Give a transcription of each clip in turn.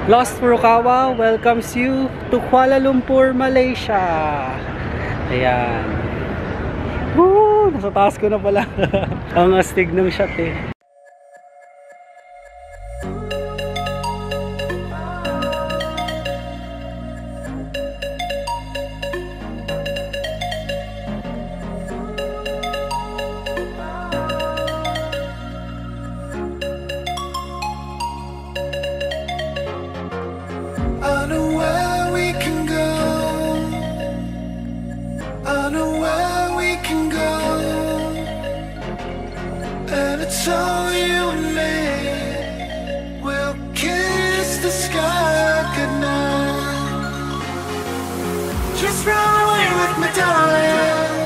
Lost Furukawa welcomes you to Kuala Lumpur, Malaysia. Ayan. Woo! Nasa taas ko na pala. Ang astig ng shot eh. So you and me will kiss the sky goodnight. Just run away with me, darling.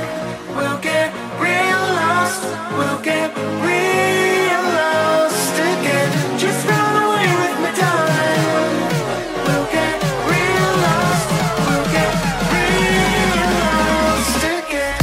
We'll get real lost. We'll get real lost again. Just run away with me, darling. We'll get real lost. We'll get real lost again.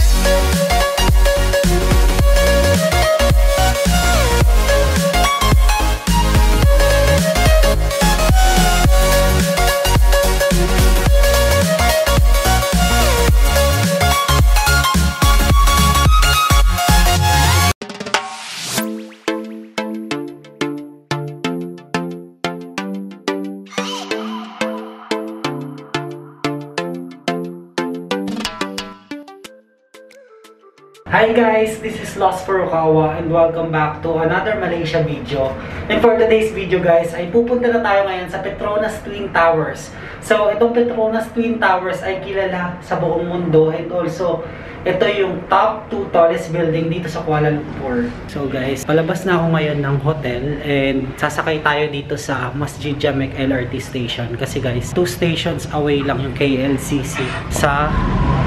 Hi guys, this is Lost Furukawa and welcome back to another Malaysia video. And for today's video guys, ay pupunta na tayo ngayon sa Petronas Twin Towers. So itong Petronas Twin Towers ay kilala sa buong mundo and also ito yung top 2 tallest building dito sa Kuala Lumpur. So guys, palabas na ako ngayon ng hotel and sasakay tayo dito sa Masjid Jamek LRT station. Kasi guys, 2 stations away lang yung KLCC sa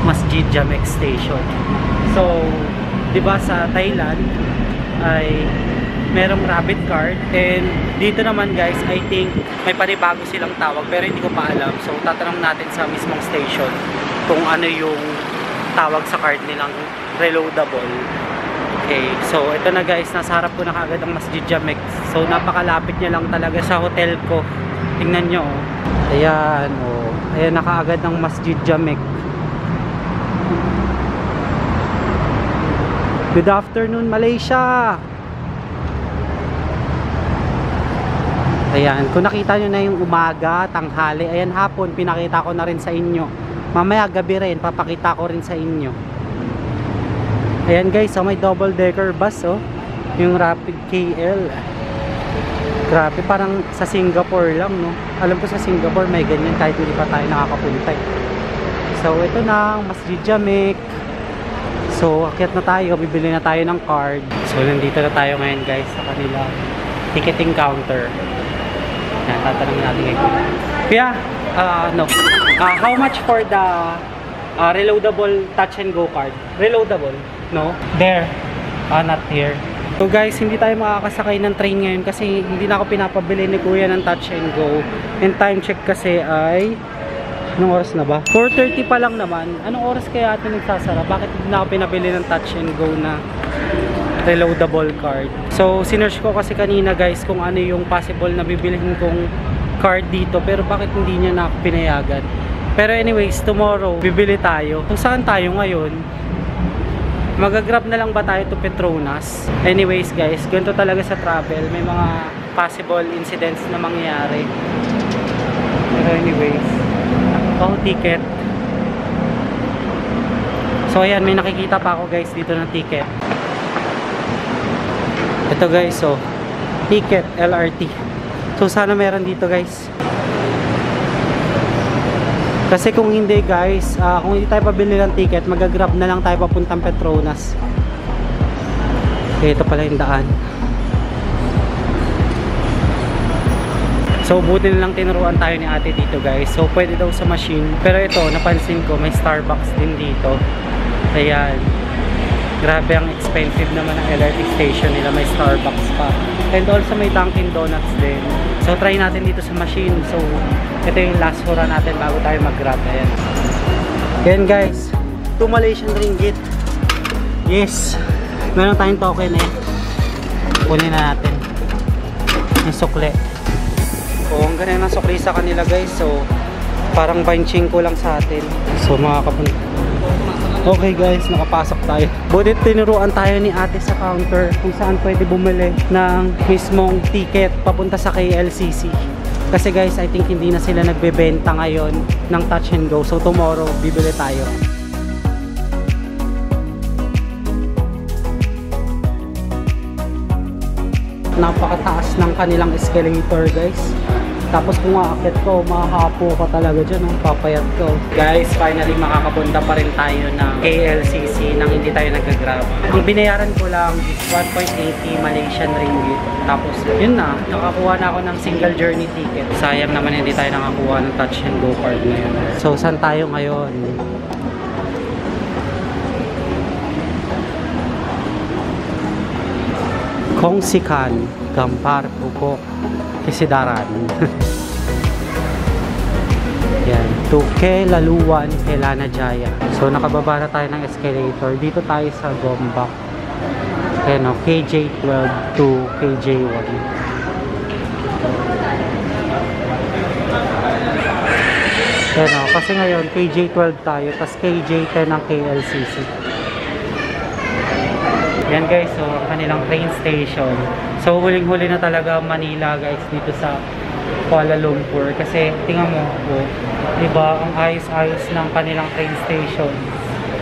Masjid Jamek station. So, 'di ba sa Thailand ay merong rabbit card and dito naman guys, I think may panibago silang tawag pero hindi ko pa alam. So, tatanong natin sa mismong station kung ano yung tawag sa card nilang reloadable. Okay, so ito na guys, nasa harap ko na kaagad ang Masjid Jamek. So, napakalapit niya lang talaga sa hotel ko. Tingnan nyo, oh. Ayan, oh. Ayan, nakaagad ng Masjid Jamek. Good afternoon, Malaysia! Ayan, kung nakita nyo na yung umaga, tanghali, ayan hapon, pinakita ko na rin sa inyo. Mamaya gabi rin, papakita ko rin sa inyo. Ayan guys, so may double decker bus, oh. Yung Rapid KL. Grabe, parang sa Singapore lang, no? Alam ko sa Singapore may ganyan kahit hindi pa tayo nakakapunta. So, ito na, Masjid Jamek. So, akyat na tayo, bibili na tayo ng card. So, nandito na tayo ngayon guys sa kanila ticketing counter. Yan, tatanungin natin ngayon. Kuya, how much for the reloadable touch and go card? Reloadable? No? There. Not here. So guys, hindi tayo makakasakay ng train ngayon kasi hindi na ako pinapabili ni Kuya ng touch and go. And time check kasi ay anong oras na ba? 4:30 pa lang naman. Anong oras kaya atin nagsasara? Bakit hindi na ako pinabili ng touch and go na reloadable card? So, sinearch ko kasi kanina guys kung ano yung possible na bibilihin kong card dito. Pero bakit hindi niya na ako pinayagan? Pero anyways, tomorrow, bibili tayo. Kung saan tayo ngayon? Mag-grab na lang ba tayo to Petronas? Anyways guys, ganito talaga sa travel. May mga possible incidents na mangyayari. Pero anyways, ticket. So ayan, may nakikita pa ako guys dito ng ticket. Ito guys, so ticket LRT. So sana meron dito guys. Kasi kung hindi guys, kung hindi tayo pabili ng ticket, mag-grab na lang tayo papuntang Petronas. Okay, ito pala yung daan. So, buti na lang tinuruan tayo ni ate dito guys. So, pwede daw sa machine. Pero ito, napansin ko, may Starbucks din dito. Ayan. Grabe, ang expensive naman ang LRT station nila. May Starbucks pa. And also, may Dunkin Donuts din. So, try natin dito sa machine. So, ito yung last hura natin bago tayo mag-grab. Ayan. Ayan guys. 2 Malaysian ringgit. Yes. Meron tayong token eh. Kunin na natin. Yung sukle. O, ang ganyan ang sukli sa kanila guys. So, parang 25 lang sa atin. So, makakapunta. Okay guys, nakapasok tayo. Butit tinuruan tayo ni ate sa counter kung saan pwede bumili ng mismong ticket papunta sa KLCC. Kasi guys, I think hindi na sila nagbebenta ngayon ng touch and go. So, tomorrow, bibili tayo. Napakataas ng kanilang escalator guys. Tapos kung aakit ko, mahahapo ka talaga dyan, papayat ko. Guys, finally makakapunta pa rin tayo ng KLCC nang hindi tayo nag-grab. Ang binayaran ko lang is 1.80 Malaysian ringgit. Tapos yun na, nakakuha na ako ng single journey ticket. Sayang naman hindi tayo nakakuha ng touch and go card ngayon. So saan tayo ngayon? Kongsikan, Gampar, Pupok, Kisidaran. Yan, to Kelaluan, Kelana Jaya. So nakababa na tayo ng escalator. Dito tayo sa Gombak. Ayan o, KJ12 to KJ1. Ayan o, kasi ngayon KJ12 tayo, tas KJ10 ang KLCC. Yan guys, so kanilang train station. So huling-huli na talaga Manila guys dito sa Kuala Lumpur. Kasi tingnan mo, diba, ang ayos-ayos ng kanilang train station.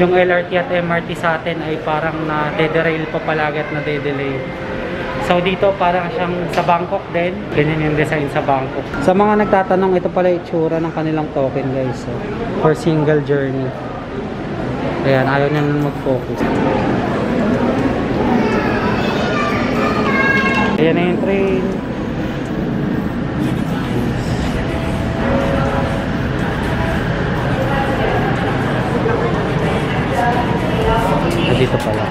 Yung LRT at MRT sa atin ay parang na-derail pa palagi at na-delay. So dito parang siyang sa Bangkok din. Ganyan yung design sa Bangkok. Sa mga nagtatanong, ito pala itsura ng kanilang token guys. So, for single journey. Ayan, ayaw niya nang mag-focus. Ayan na yung train. Dito pala.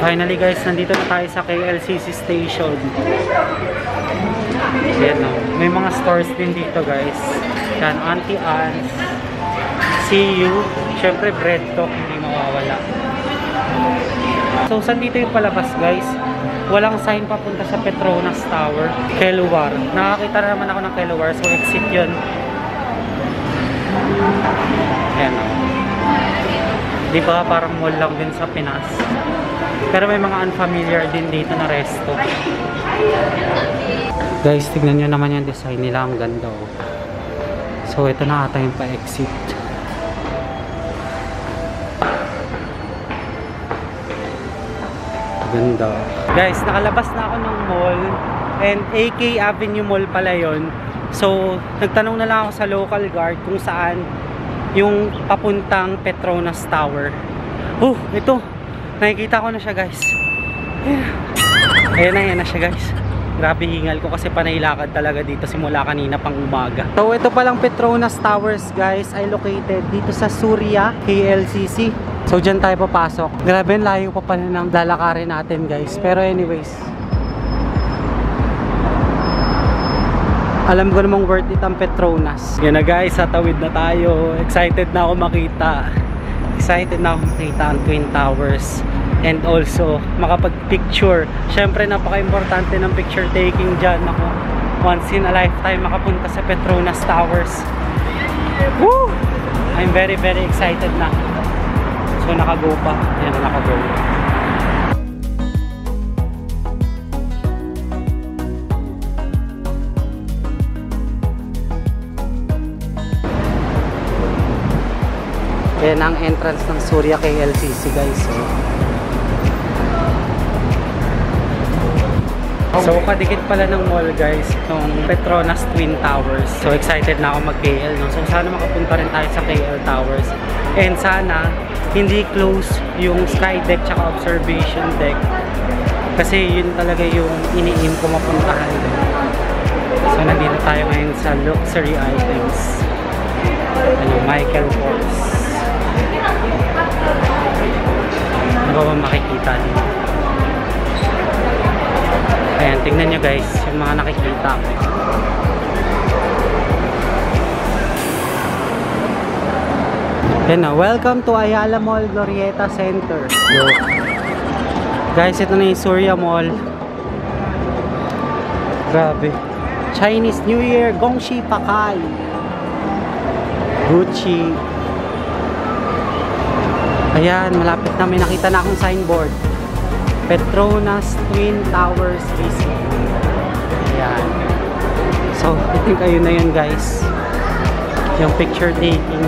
Finally guys, nandito na tayo sa KLCC station. Ayan o. May mga stores din dito guys. Yan, Auntie Anne's, CU, syempre bread talk, hindi mawawala. So, saan dito yung palabas guys? Walang sign papunta sa Petronas Tower, Keluar. Nakakita naman ako ng Keluar, so exit yun. Ayan o. Diba parang mall lang din sa Pinas. Pero may mga unfamiliar din dito na resto. Guys, tignan nyo naman yung design nila. Ang ganda oh. So, ito na ata yung pa-exit. Ganda. Guys, nakalabas na ako ng mall. And AK Avenue Mall pala yun. So, nagtanong na lang ako sa local guard kung saan yung papuntang Petronas Tower. Oh, ito. Nakikita ko na siya guys. Ayan na siya guys. Grabe hingal ko kasi panay lakad talaga dito simula kanina pang umaga. So ito palang Petronas Towers guys ay located dito sa Suria, KLCC. So dyan tayo papasok. Grabe layo pa pala ng lalakarin natin guys. Pero anyways, alam ko namang worth it ang Petronas. Yan na guys, tatawid na tayo. Excited na ako makita. Excited na ako makita ang Twin Towers. And also, makapag-picture. Siyempre, napaka-importante ng picture taking dyan. Ako, once in a lifetime, makapunta sa Petronas Towers. Woo! I'm very, very excited na. So, nakago pa. Yan, nakago. Yan ang entrance ng Suria KLCC guys. So kadikit pala ng mall guys itong Petronas Twin Towers. So excited na ako mag-KL no? So sana makapunta rin tayo sa KL Towers. And sana hindi close yung sky deck tsaka observation deck. Kasi yun talaga yung ini-aim ko mapuntahan din. So nandito tayo ngayon sa luxury items. Ano, Michael Kors. nakikita niyo. Ayan, tingnan nyo guys, yung mga nakikita. Yan na, welcome to Ayala Mall Glorieta Center. Yo. Guys, ito na yung Surya Mall. Grabe. Chinese New Year, Gongxi Pakai. Gucci. Ayan, malapit na, may nakita na akong signboard. Petronas Twin Towers Visit. Ayan. So, I think ayun na yun guys. Yung picture taking.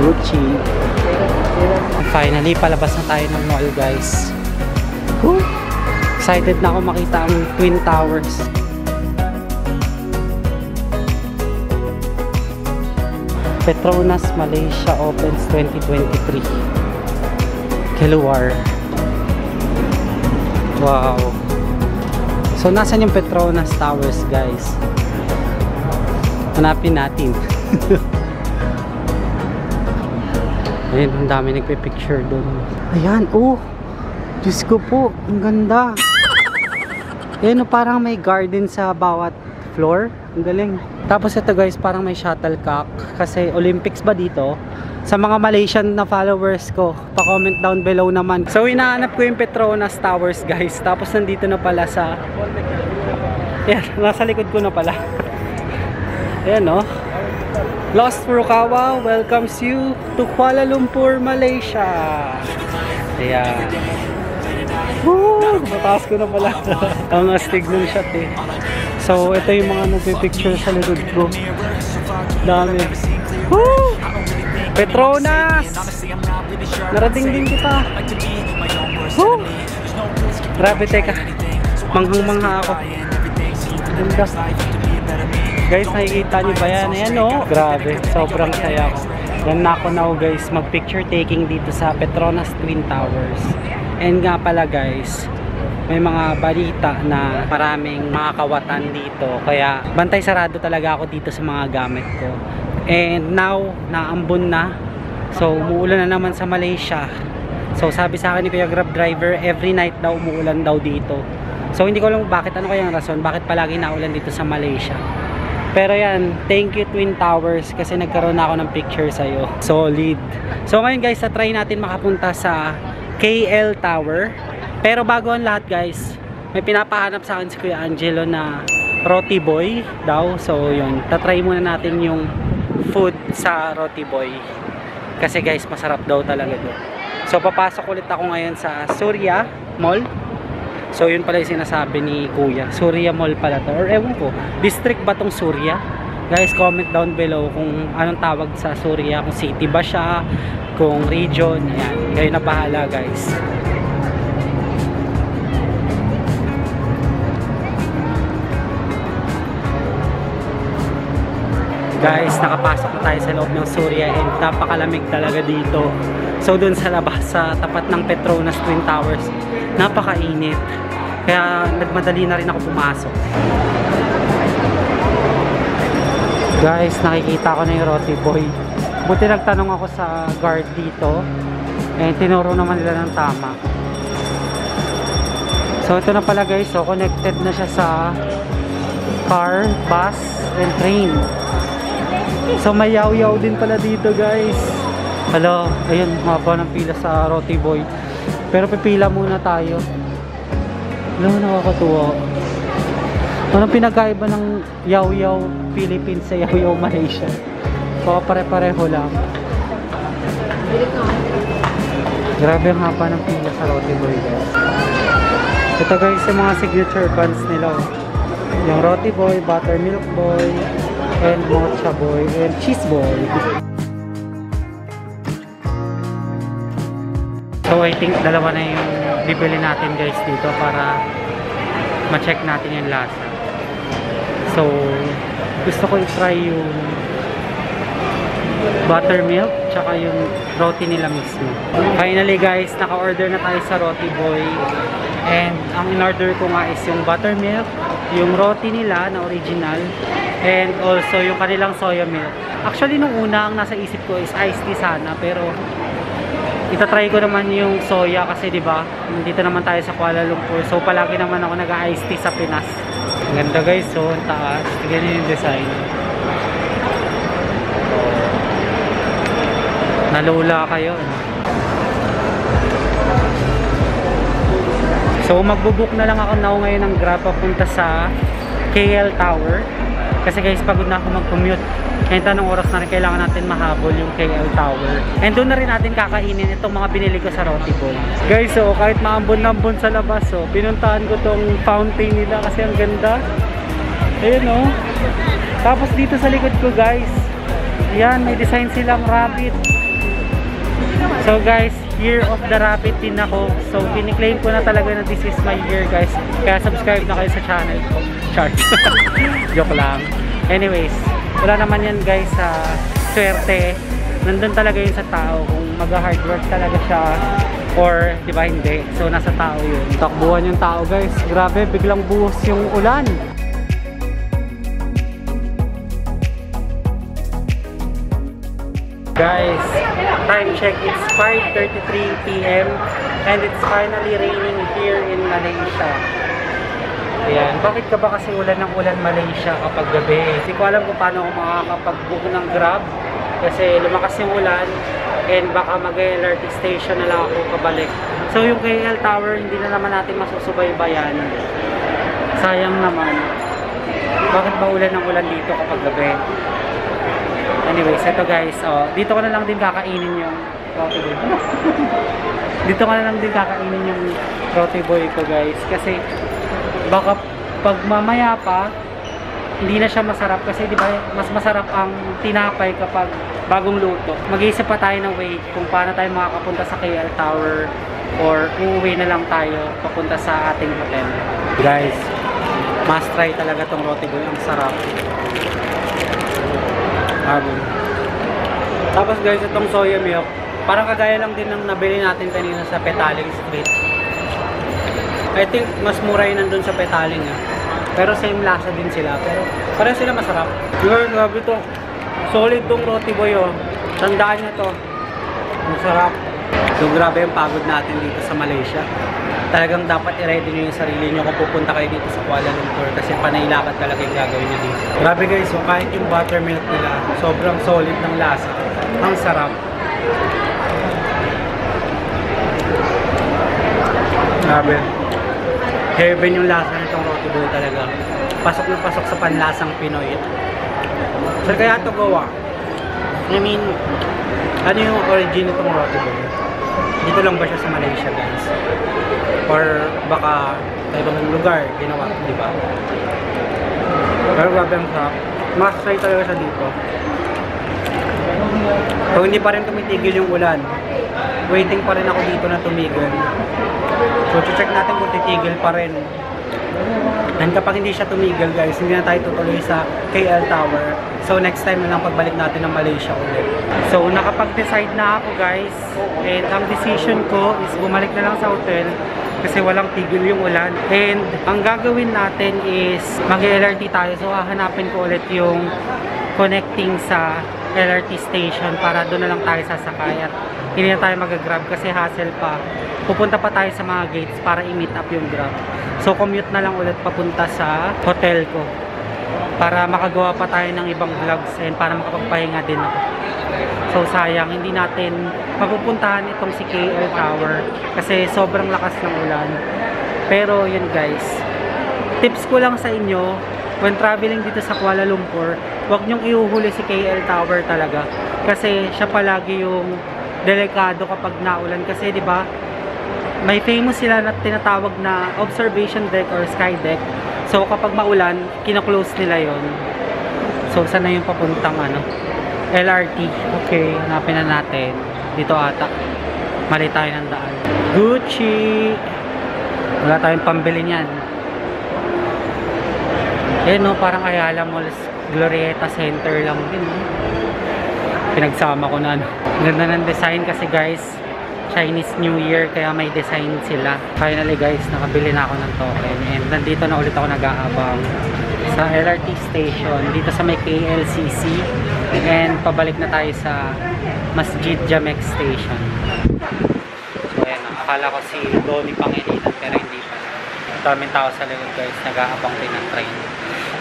Gucci. Finally, palabas na tayo ng mall guys. Woo! Excited na ako makita ang Twin Towers. Petronas Malaysia opens 2023. Keluar. Wow. So, nasan yung Petronas Towers guys? Hanapin natin. Ayun, ang dami nagpipicture doon. Ayan, oh! Diyos ko po, ang ganda. Ayan, oh, parang may garden sa bawat floor. Ang galing. Tapos ito guys, parang may shuttlecock. Kasi Olympics ba dito? Sa mga Malaysian na followers ko, pa-comment down below naman. So, hinahanap ko yung Petronas Towers guys. Tapos nandito na pala sa... Ayan, nasa likod ko na pala. Ayan, oh. Lost Furukawa welcomes you to Kuala Lumpur, Malaysia. Ayan. Woo! Mataas ko na pala. Ang astig ng shot eh. So, ito yung mga nagpipicture sa likod ko. Dami. Woo! Petronas! Narating din kita. Woo! Grabe, teka. Manghang-mangha ako. Ganda. Guys, nakikita nyo ba yan? Ayan o. Grabe, sobrang saya ko. Yan na ako now guys, mag-picture taking dito sa Petronas Twin Towers. And nga pala guys, may mga balita na maraming mga kawatan dito. Kaya bantay sarado talaga ako dito sa mga gamit ko. And now, naambon na. So, umuulan na naman sa Malaysia. So, sabi sa akin ni Kuya Grab Driver, every night daw umuulan daw dito. So, hindi ko alam bakit, ano kaya ang rason, bakit palagi naulan dito sa Malaysia. Pero yan, thank you Twin Towers kasi nagkaroon na ako ng picture sa'yo. Solid. So ngayon guys, try natin makapunta sa KL Tower. Pero bago ang lahat guys, may pinapahanap sa akin si Kuya Angelo na Roti Boy daw. So yun, tatry muna natin yung food sa Roti Boy. Kasi guys, masarap daw talaga doon. So papasok ulit ako ngayon sa Surya Mall. So yun pala yung sinasabi ni Kuya, Surya Mall pala to, or ewan ko, district ba tong Surya? Guys, comment down below kung anong tawag sa Surya, kung city ba siya, kung region. Ayan, kayo na bahala guys. Guys, nakapasok na tayo sa loob ng Surya and napakalamig talaga dito. So dun sa labas, sa tapat ng Petronas Twin Towers, napakainit. Kaya nagmadali na rin ako pumasok. Guys, nakikita ko na yung Roti Boy. Buti nagtanong ako sa guard dito. And tinuro naman nila ng tama. So ito na pala guys. So connected na siya sa car, bus, and train. So may yaw-yaw din pala dito guys. Hello, ayun, haba ng pila sa Roti Boy. Pero pipila muna tayo. Hello, nakakatuwa. Anong pinagkaiba ng yaw-yaw Philippines sa yaw-yaw Malaysia? Baka pare-pareho lang. Grabe ang haba ng pila sa Roti Boy guys. Ito guys yung mga signature buns nila. Yung Roti Boy, Buttermilk Boy, and Mocha Boy, and Cheese Boy. So I think dalawa na yung bibili natin guys dito para ma-check natin yung lasa. So gusto ko i-try yung buttermilk tsaka yung roti nila mismo. Finally guys, naka-order na tayo sa Roti Boy And ang in-order ko nga is yung buttermilk, yung roti nila na original, and also yung kanilang soya milk. Actually, nung una, ang nasa isip ko is iced tea sana, pero itatry ko naman yung soya kasi diba, dito naman tayo sa Kuala Lumpur. So, palagi naman ako nag-iced tea sa Pinas. Ang ganda guys, so ang taas. Tignan nyo yung design. Nalula kayo. So magbubook na lang ako now ngayon ng Grab papunta sa KL Tower. Kasi guys, pagod na ako mag-commute. Kahit anong oras na rin kailangan natin mahabol yung KL Tower. And doon na rin natin kakainin itong mga binili ko sa Roti Boy. Guys, so kahit maambon-ambon sa labas, so pinuntahan ko tong fountain nila kasi ang ganda. Ayun oh. Tapos dito sa likod ko guys, yan, may design silang rabbit. So guys, year of the rabbit din ako. So kiniklaim ko na talaga na this is my year guys. Kaya subscribe na kayo sa channel ko. Char. Joke lang. Anyways, wala naman yan guys sa swerte. Nandun talaga yun sa tao kung mag-hard work talaga siya or di ba hindi. So nasa tao yun. Takbuhan yung tao guys. Grabe, biglang buhos yung ulan. Guys, time check, it's 5:33 PM and it's finally raining here in Malaysia. Ayan, bakit ka ba kasi ulan ng ulan Malaysia kapag gabi? Hindi ko alam kung paano ako makakapag-book ng Grab kasi lumakas yung ulan and baka mag-LRT station na lang ako kabalik. So yung KL Tower, hindi na naman natin masusubaybayan. Sayang naman. Bakit ba ulan ng ulan dito kapag gabi? Anyways, ito guys, oh, dito ko na lang din kakainin yung Roti Boy. Dito ko na lang din kakainin yung Roti Boy ko guys. Kasi baka pag mamaya pa, hindi na siya masarap. Kasi di ba mas masarap ang tinapay kapag bagong luto. Mag-iisip pa tayo ng way kung paano tayo makakapunta sa KL Tower or uuwi na lang tayo papunta sa ating hotel. Guys, must try talaga tong Roti Boy. Ang sarap. Tapos guys, itong soya milk parang kagaya lang din ng nabili natin kanina sa Petaling Street. I think mas mura yun nandun sa Petaling pero same lasa din sila, pero parang sila masarap. Grabe to, solid tong Roti Boy oh. Tandaan nyo to, masarap. So grabe yung pagod natin dito sa Malaysia. Talagang dapat i-ready nyo yung sarili nyo kung pupunta kayo dito sa Kuala Lumpur kasi panailakad talaga yung gagawin nyo dito. Grabe guys, so kahit yung buttermilk nila, sobrang solid ng lasa. Ang sarap. Grabe. Heaven yung lasa nitong Roti Boy talaga. Pasok na pasok sa panlasang Pinoy. So kaya ito gawa. I mean, ano yung origin nitong Roti Boy? Dito lang ba siya sa Malaysia guys? Or baka sa ibang lugar ginawa, di ba? Pero grabe ang sarap. Must try talaga siya dito. Kung hindi pa rin tumitigil yung ulan, waiting pa rin ako dito na tumigil. So check natin kung titigil pa rin. And kapag hindi siya tumigil guys, hindi na tayo tutuloy sa KL Tower. So next time na lang pagbalik natin ng Malaysia ulit. So nakapag-decide na ako guys. And ang decision ko is bumalik na lang sa hotel kasi walang tigil yung ulan. And ang gagawin natin is mag-LRT tayo. So hahanapin ko ulit yung connecting sa LRT station para doon na lang tayo sasakay. At hindi na tayo mag-grab kasi hassle pa. Pupunta pa tayo sa mga gates para i-meet up yung Grab. So commute na lang ulit papunta sa hotel ko para makagawa pa tayo ng ibang vlogs and para makapagpahinga din ako. So sayang, hindi natin mapupuntahan itong si KL Tower kasi sobrang lakas ng ulan. Pero yun guys, tips ko lang sa inyo, when traveling dito sa Kuala Lumpur, huwag nyong ihuhuli si KL Tower talaga. Kasi siya palagi yung delikado kapag naulan. Kasi di ba may famous sila na tinatawag na observation deck or sky deck. So kapag maulan, kina-close nila yon. So saan na yung papuntang LRT. Okay, hanapin na natin. Dito ata. Mali tayo ng daan. Gucci! Wala tayong pambili niyan. Eh no, parang Ayala Malls Glorieta Center lang din. Pinagsama ko na. Ganda ng design kasi guys. Chinese New Year, kaya may design sila. Finally guys, nakabili na ako ng token. And nandito na ulit ako nag-aabang sa LRT station, dito sa may KLCC. And pabalik na tayo sa Masjid Jamek station. So ayan, akala ko si Donnie Pangilinan, pero hindi pa. Daming tao sa likod guys, nag-aabang din ng train.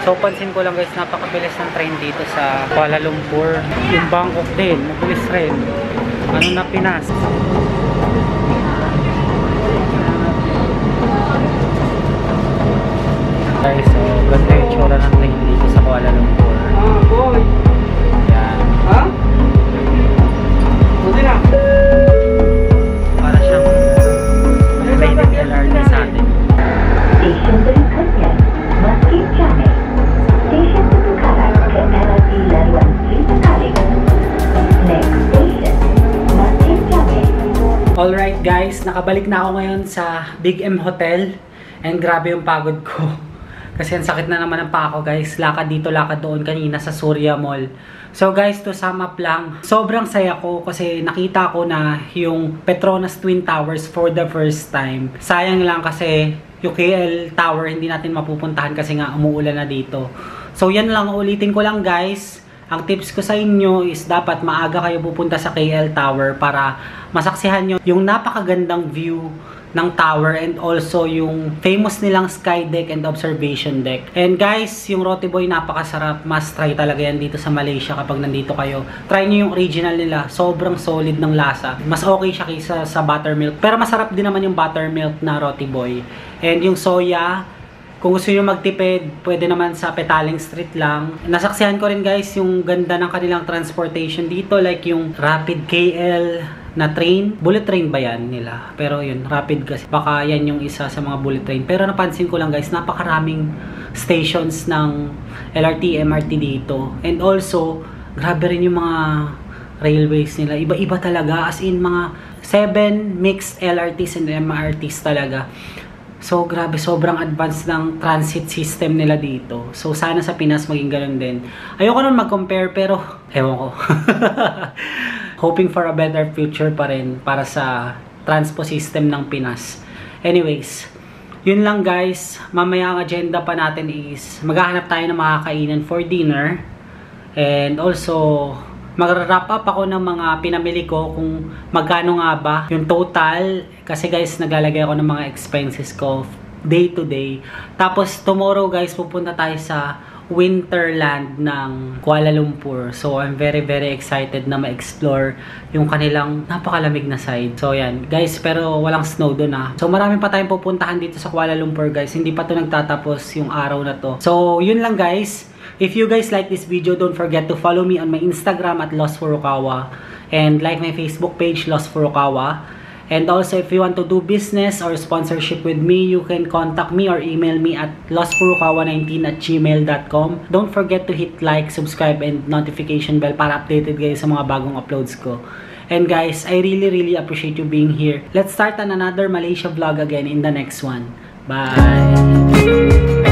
So pansin ko lang guys, napakabilis ng train dito sa Kuala Lumpur. Yung Bangkok din, mabilis rin. Ano na Pinas. Guys, so ganda yung tsura ng train dito sa Kuala Lumpur. Yan. Para siyang updated LRT sa atin. Stesen berikutnya, Masjid Jamek. Stesen pembukaan ke LRT laluan Sri Petaling. Next station, Masjid Jamek. Alright guys, nakabalik na ako ngayon sa Big M Hotel. And grabe yung pagod ko. Kasi ang sakit na naman ng paa ko guys. Lakad dito, lakad doon kanina sa Surya Mall. So guys, to sum up lang, sobrang saya ko kasi nakita ko na yung Petronas Twin Towers for the first time. Sayang lang kasi yung KL Tower hindi natin mapupuntahan kasi nga umuulan na dito. So yan lang, ulitin ko lang guys. Ang tips ko sa inyo is dapat maaga kayo pupunta sa KL Tower para masaksihan nyo yung napakagandang view ng tower and also yung famous nilang sky deck and observation deck. And guys, yung roti boy napakasarap. Must try talaga yan dito sa Malaysia kapag nandito kayo. Try nyo yung original nila. Sobrang solid ng lasa. Mas okay siya kaysa sa buttermilk. Pero masarap din naman yung buttermilk na roti boy. And yung soya, kung gusto nyo magtipid, pwede naman sa Petaling Street lang. Nasaksihan ko rin guys yung ganda ng kanilang transportation dito. Like yung Rapid KL na train. Bullet train ba yan nila? Pero yun, Rapid kasi. Baka yan yung isa sa mga bullet train. Pero napansin ko lang guys, napakaraming stations ng LRT, MRT dito. And also, grabe rin yung mga railways nila. Iba-iba talaga. As in, mga 7 mixed LRTs and MRTs talaga. So, grabe, sobrang advanced ng transit system nila dito. So, sana sa Pinas maging ganun din. Ayoko nun mag-compare, pero ewan ko. Hoping for a better future pa rin para sa transpo system ng Pinas. Anyways, yun lang guys. Mamaya ang agenda pa natin is maghahanap tayo ng makakainan for dinner. And also, mag-wrap up ako ng mga pinamili ko kung magkano nga ba yung total. Kasi guys, naglalagay ako ng mga expenses ko day to day. Tapos tomorrow guys, pupunta tayo sa Winterland ng Kuala Lumpur. So I'm very excited na ma-explore yung kanilang napakalamig na side. So yan guys, pero walang snow doon ah. So marami pa tayong pupuntahan dito sa Kuala Lumpur guys. Hindi pa to nagtatapos yung araw na to. So yun lang guys. If you guys like this video, don't forget to follow me on my Instagram at Lost Furukawa. And like my Facebook page, Lost Furukawa. And also, if you want to do business or sponsorship with me, you can contact me or email me at lostfurukawa19@gmail.com. Don't forget to hit like, subscribe, and notification bell para updated kayo sa mga bagong uploads ko. And guys, I really appreciate you being here. Let's start on another Malaysia vlog again in the next one. Bye!